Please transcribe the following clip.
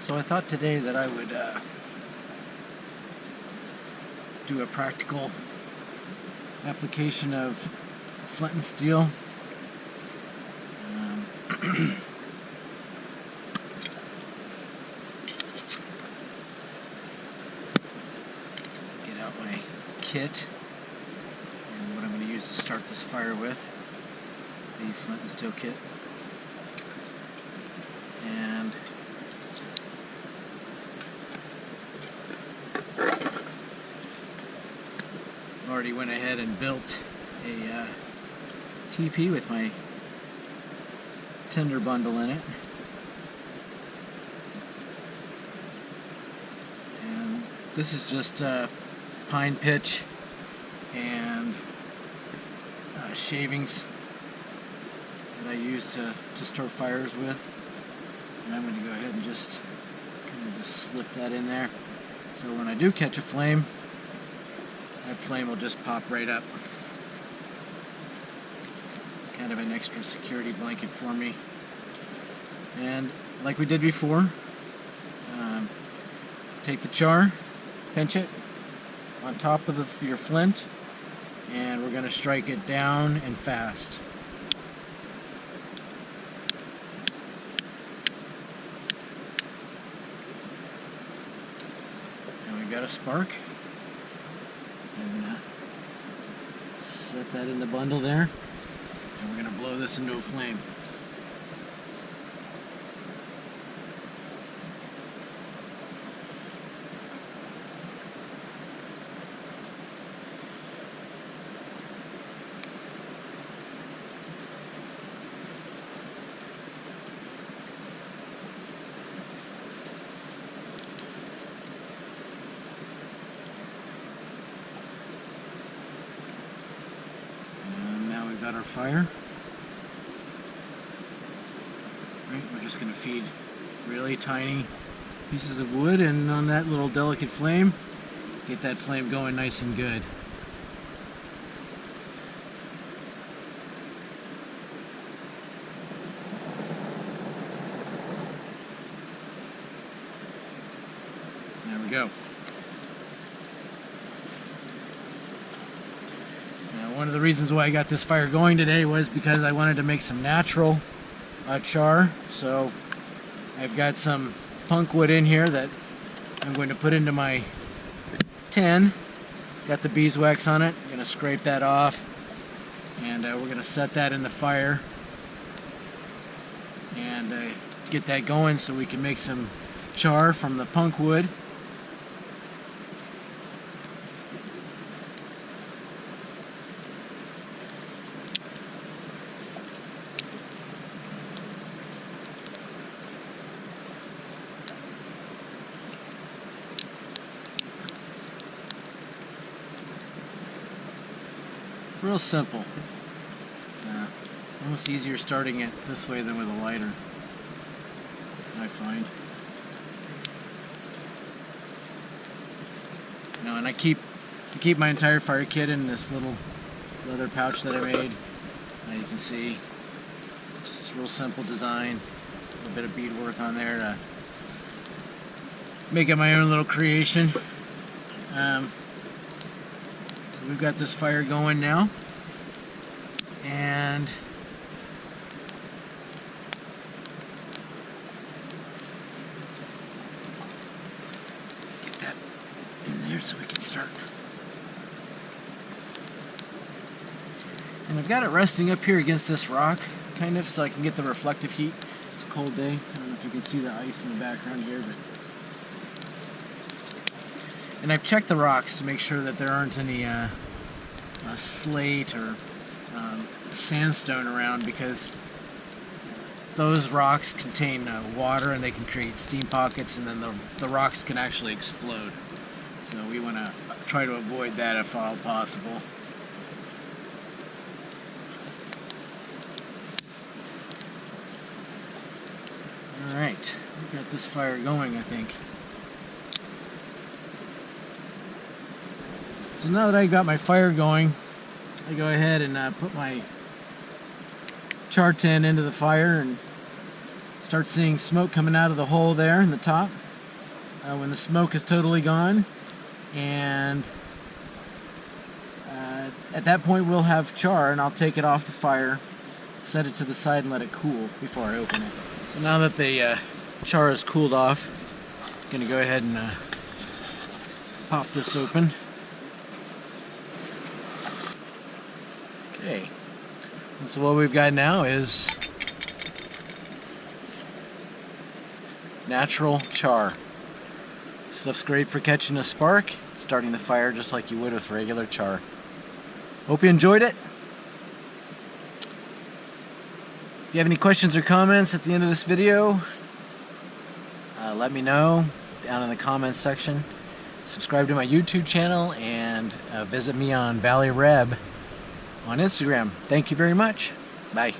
So I thought today that I would do a practical application of flint and steel. Get out my kit and what I'm going to use to start this fire with, the flint and steel kit. And already went ahead and built a teepee with my tinder bundle in it. And this is just pine pitch and shavings that I use to start fires with. And I'm going to go ahead and just slip that in there. So when I do catch a flame, that flame will just pop right up. Kind of an extra security blanket for me. And like we did before, take the char, pinch it on top of your flint, and we're going to strike it down and fast. And we've got a spark. And set that in the bundle there, and we're going to blow this into a flame. Got our fire. Right, we're just going to feed really tiny pieces of wood and on that little delicate flame, get that flame going nice and good. There we go. One of the reasons why I got this fire going today was because I wanted to make some natural char. So I've got some punk wood in here that I'm going to put into my tin. It's got the beeswax on it. I'm going to scrape that off, and we're going to set that in the fire and get that going so we can make some char from the punk wood. Real simple. Almost easier starting it this way than with a lighter, I find. And I keep my entire fire kit in this little leather pouch that I made. You can see, just a real simple design. A little bit of beadwork on there to make it my own little creation. So we've got this fire going now, and get that in there so we can start. And I've got it resting up here against this rock, kind of, so I can get the reflective heat. It's a cold day. I don't know if you can see the ice in the background here, but. And I've checked the rocks to make sure that there aren't any slate or sandstone around, because those rocks contain water and they can create steam pockets, and then the rocks can actually explode. So we want to try to avoid that if all possible. Alright, we've got this fire going, I think. So now that I got my fire going, I go ahead and put my char tin into the fire and start seeing smoke coming out of the hole there in the top. When the smoke is totally gone, and at that point we'll have char, and I'll take it off the fire, set it to the side, and let it cool before I open it. So now that the char has cooled off, I'm going to go ahead and pop this open. Okay, and so what we've got now is natural char. Stuff's great for catching a spark, starting the fire just like you would with regular char. Hope you enjoyed it. If you have any questions or comments at the end of this video, let me know down in the comments section. Subscribe to my YouTube channel and visit me on Valleyreb on Instagram. Thank you very much. Bye.